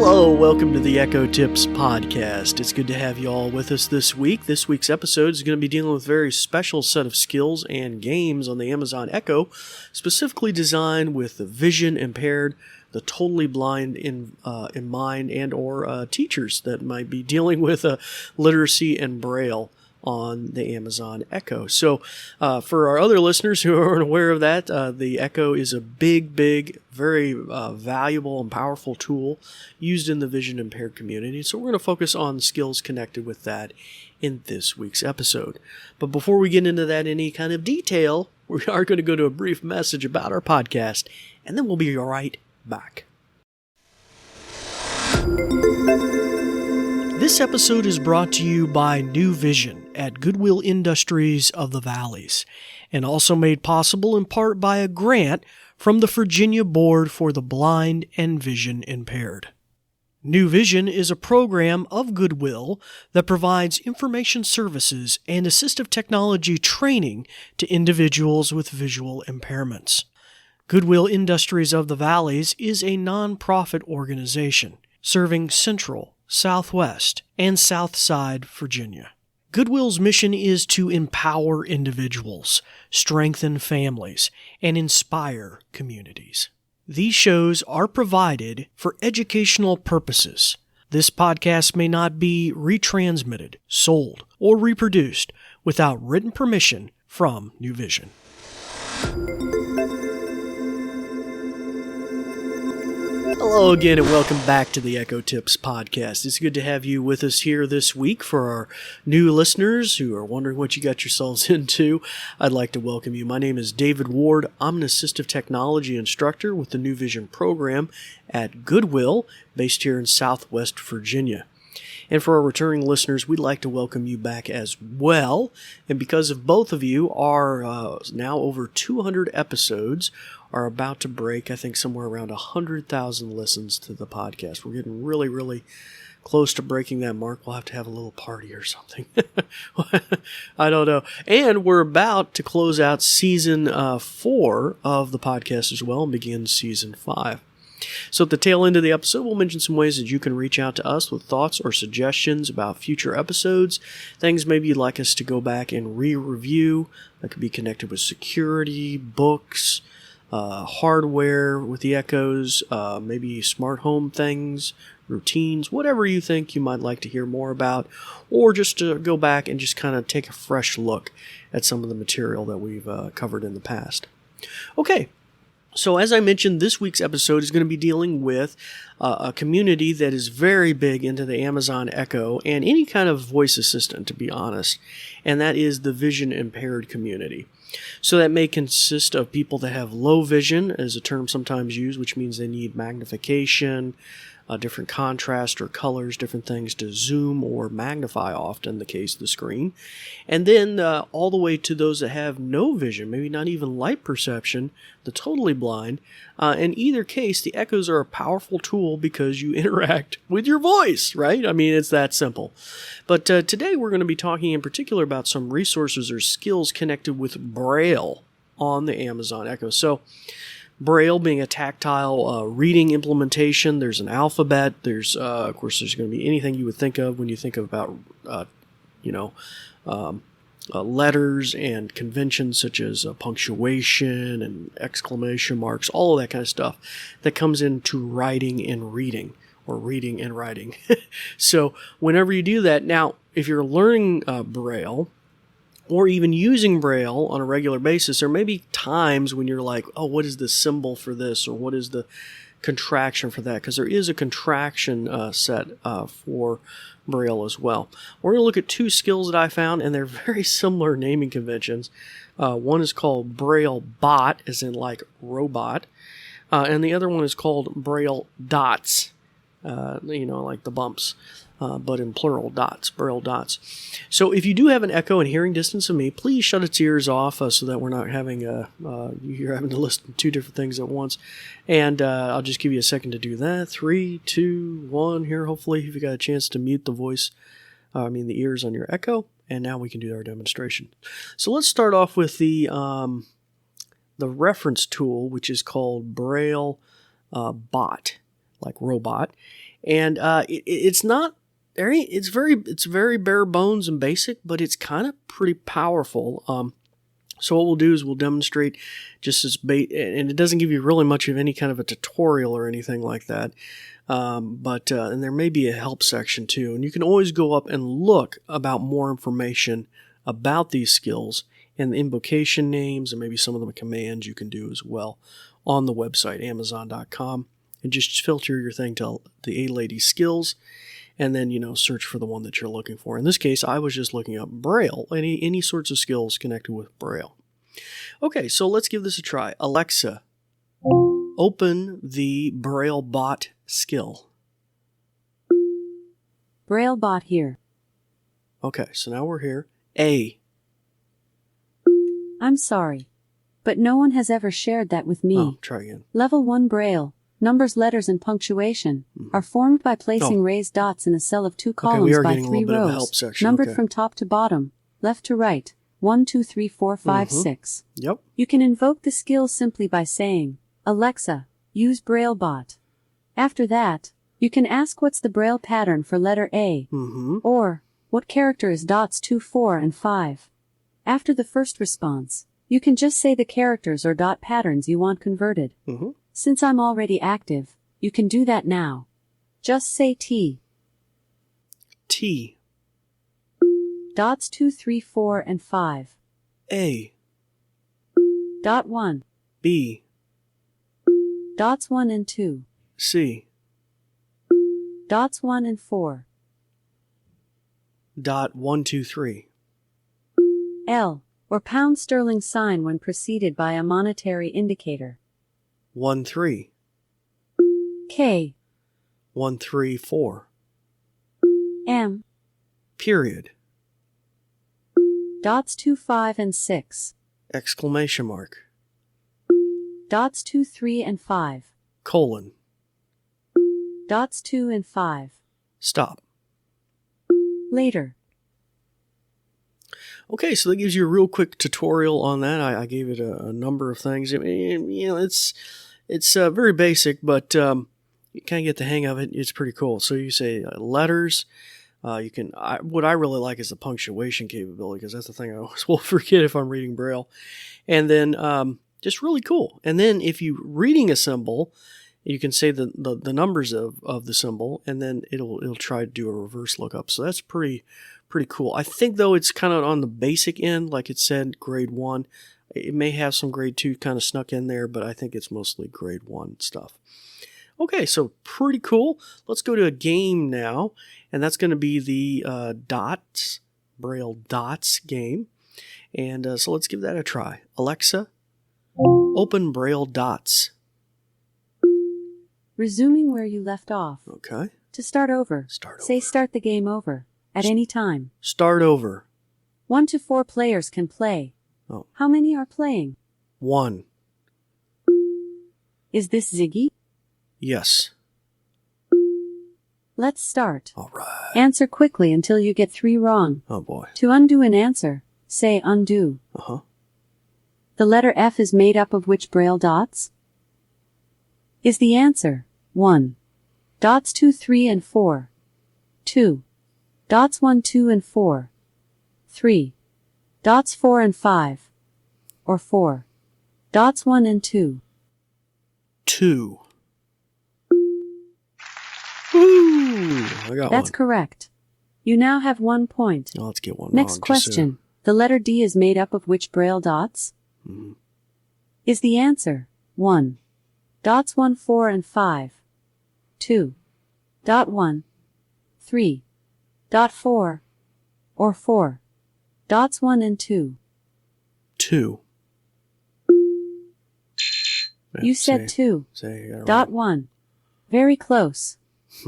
Hello, welcome to the Echo Tips podcast. It's good to have you all with us this week. This week's episode is going to be dealing with a very special set of skills and games on the Amazon Echo, specifically designed with the vision impaired, the totally blind in mind, and or teachers that might be dealing with literacy and Braille on the Amazon Echo. So for our other listeners who aren't aware of that, the Echo is a big, very valuable and powerful tool used in the vision impaired community. So we're going to focus on skills connected with that in this week's episode. But before we get into that in any kind of detail, we are going to go to a brief message about our podcast, and then we'll be right back. This episode is brought to you by New Vision at Goodwill Industries of the Valleys, and also made possible in part by a grant from the Virginia Board for the Blind and Vision Impaired. New Vision is a program of Goodwill that provides information services and assistive technology training to individuals with visual impairments. Goodwill Industries of the Valleys is a nonprofit organization serving Central, Southwest, and Southside Virginia. Goodwill's mission is to empower individuals, strengthen families, and inspire communities. These shows are provided for educational purposes. This podcast may not be retransmitted, sold, or reproduced without written permission from New Vision. Hello again and welcome back to the Echo Tips podcast. It's good to have you with us here this week. For our new listeners who are wondering what you got yourselves into, I'd like to welcome you. My name is David Ward. I'm an assistive technology instructor with the New Vision program at Goodwill, based here in Southwest Virginia. And for our returning listeners, we'd like to welcome you back as well. And because of both of you are now over 200 episodes, are about to break, I think, somewhere around 100,000 listens to the podcast. We're getting really close to breaking that mark. We'll have to have a little party or something. I don't know. And we're about to close out season 4 of the podcast as well and begin season 5. So at the tail end of the episode, we'll mention some ways that you can reach out to us with thoughts or suggestions about future episodes, things maybe you'd like us to go back and re-review that could be connected with security, books, hardware with the Echoes, maybe smart home things, routines, whatever you think you might like to hear more about, or just to go back and just kind of take a fresh look at some of the material that we've covered in the past. Okay. So as I mentioned, this week's episode is going to be dealing with a community that is very big into the Amazon Echo and any kind of voice assistant, to be honest, and that is the vision impaired community. So that may consist of people that have low vision, as a term sometimes used, which means they need magnification, different contrast or colors, different things to zoom or magnify, often the case of the screen. And then all the way to those that have no vision, maybe not even light perception, the totally blind. In either case, the Echoes are a powerful tool because you interact with your voice, right? I mean, it's that simple. But today we're going to be talking in particular about some resources or skills connected with Braille on the Amazon Echo. So Braille being a tactile reading implementation, there's an alphabet, there's, of course, there's going to be anything you would think of when you think about, letters and conventions such as punctuation and exclamation marks, all of that kind of stuff that comes into writing and reading, or reading and writing. So whenever you do that, now, if you're learning Braille, or even using Braille on a regular basis, there may be times when you're like, oh, what is the symbol for this? Or what is the contraction for that? Because there is a contraction set for Braille as well. We're going to look at 2 skills that I found, and they're very similar naming conventions. One is called Braille Bot, as in like robot, and the other one is called Braille Dots, like the bumps. But in plural, dots, Braille dots. So if you do have an Echo in hearing distance of me, please shut its ears off so that we're not having you're having to listen to 2 different things at once. And I'll just give you a second to do that. 3, 2, 1 here, hopefully, if you got a chance to mute the the ears on your Echo. And now we can do our demonstration. So let's start off with the reference tool, which is called Braille Bot. like robot. And it's not very, it's very bare bones and basic, but it's kind of pretty powerful. So what we'll do is we'll demonstrate just as and it doesn't give you really much of any kind of a tutorial or anything like that. But there may be a help section too. And you can always go up and look about more information about these skills and the invocation names and maybe some of the commands you can do as well on the website, Amazon.com. And just filter your thing to the A-Lady skills and then, search for the one that you're looking for. In this case, I was just looking up Braille, any sorts of skills connected with Braille. Okay, so let's give this a try. Alexa, open the Braille bot skill. Braille bot here. Okay, so now we're here. A. I'm sorry, but no one has ever shared that with me. Oh, try again. Level 1 Braille. Numbers, letters, and punctuation are formed by placing raised dots in a cell of 2 columns by 3 rows, numbered from top to bottom, left to right, 1, 2, 3, 4, 5, 6. Yep. You can invoke the skill simply by saying, Alexa, use Braille bot. After that, you can ask what's the Braille pattern for letter A, or what character is dots 2, 4, and 5. After the first response, you can just say the characters or dot patterns you want converted. Since I'm already active, you can do that now. Just say T. T. Dots 2, 3, 4, and 5. A. Dot 1. B. Dots 1 and 2. C. Dots 1 and 4. Dot 1, 2, 3. L, or pound sterling sign when preceded by a monetary indicator. 1, 3. K. 1, 3, 4. M. Period. Dots 2, 5, and 6. Exclamation mark. Dots 2, 3, and 5. Colon. Dots 2 and 5. Stop. Later. Okay, so that gives you a real quick tutorial on that. I gave it a number of things. I mean, it's very basic, but you kind of get the hang of it. It's pretty cool. So you say letters. You can. What I really like is the punctuation capability, because that's the thing I always will forget if I'm reading Braille. And then just really cool. And then if you're reading a symbol, you can say the numbers of the symbol, and then it'll try to do a reverse lookup. So that's pretty cool. I think, though, it's kind of on the basic end, like it said, grade 1. It may have some grade 2 kind of snuck in there, but I think it's mostly grade 1 stuff. Okay, so pretty cool. Let's go to a game now, and that's going to be the Braille Dots game. And so let's give that a try. Alexa, open Braille Dots. Resuming where you left off. Okay. To start over, say start the game over. At any time. Start over. 1 to 4 players can play. Oh. How many are playing? 1. Is this Ziggy? Yes. Let's start. All right. Answer quickly until you get 3 wrong. Oh boy. To undo an answer, say undo. The letter F is made up of which Braille dots? Is the answer 1. Dots 2, 3, and 4. 2. Dots 1, 2, and 4. 3. Dots 4 and 5. Or 4. Dots 1 and 2. 2. Woo! I got That's one. correct. You now have 1 point. Oh, let's get one Next wrong, question. The letter D is made up of which Braille dots? Is the answer 1. Dots 1, 4, and 5. 2. Dot 1. 3. Dot 4. Or 4. Dots 1 and 2. 2. You said 2. Dot 1. Very close.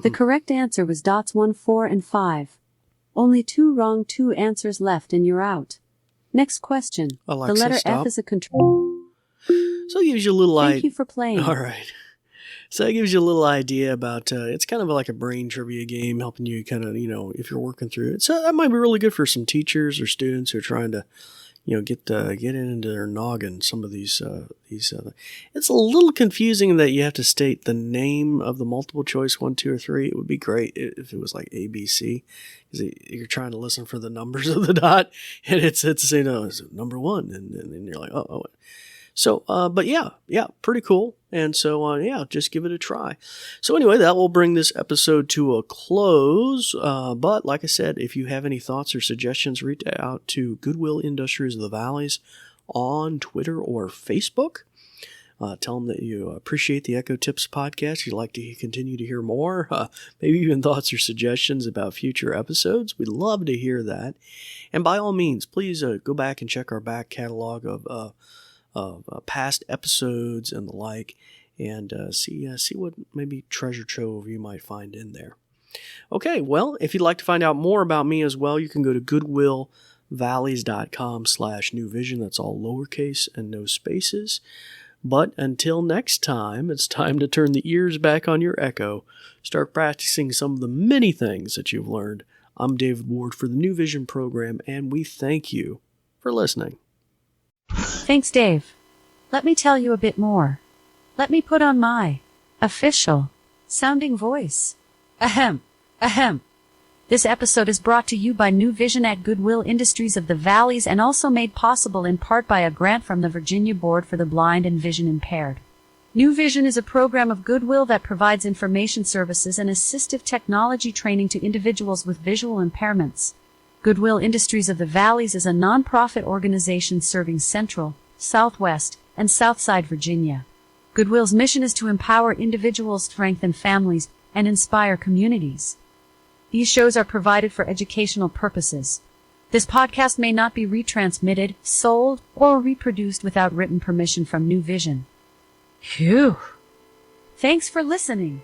The correct answer was dots 1, 4, and 5. Only 2 wrong, 2 answers left, and you're out. Next question. Alexa, the letter stop. F is a control. So it gives you a little idea. Thank you for playing. All right. So it gives you a little idea about, it's kind of like a brain trivia game, helping you kind of, if you're working through it. So that might be really good for some teachers or students who are trying to, get into their noggin. Some of these. It's a little confusing that you have to state the name of the multiple choice 1, 2, or 3. It would be great if it was like A, B, C, because you're trying to listen for the numbers of the dot, and it's saying, no, it's number 1, and then you're like, oh. So, but yeah, pretty cool. And so, just give it a try. So anyway, that will bring this episode to a close. But like I said, if you have any thoughts or suggestions, reach out to Goodwill Industries of the Valleys on Twitter or Facebook. Tell them that you appreciate the Echo Tips podcast. You'd like to continue to hear more, maybe even thoughts or suggestions about future episodes. We'd love to hear that. And by all means, please go back and check our back catalog of past episodes and the like, and see what maybe treasure trove you might find in there. Okay, well, if you'd like to find out more about me as well, you can go to goodwillvalleys.com/newvision. That's all lowercase and no spaces. But until next time, it's time to turn the ears back on your Echo. Start practicing some of the many things that you've learned. I'm David Ward for the New Vision program, and we thank you for listening. Thanks, Dave. Let me tell you a bit more. Let me put on my official sounding voice. Ahem. This episode is brought to you by New Vision at Goodwill Industries of the Valleys and also made possible in part by a grant from the Virginia Board for the Blind and Vision Impaired. New Vision is a program of Goodwill that provides information services and assistive technology training to individuals with visual impairments. Goodwill Industries of the Valleys is a nonprofit organization serving Central, Southwest, and Southside Virginia. Goodwill's mission is to empower individuals, strengthen families, and inspire communities. These shows are provided for educational purposes. This podcast may not be retransmitted, sold, or reproduced without written permission from New Vision. Phew! Thanks for listening.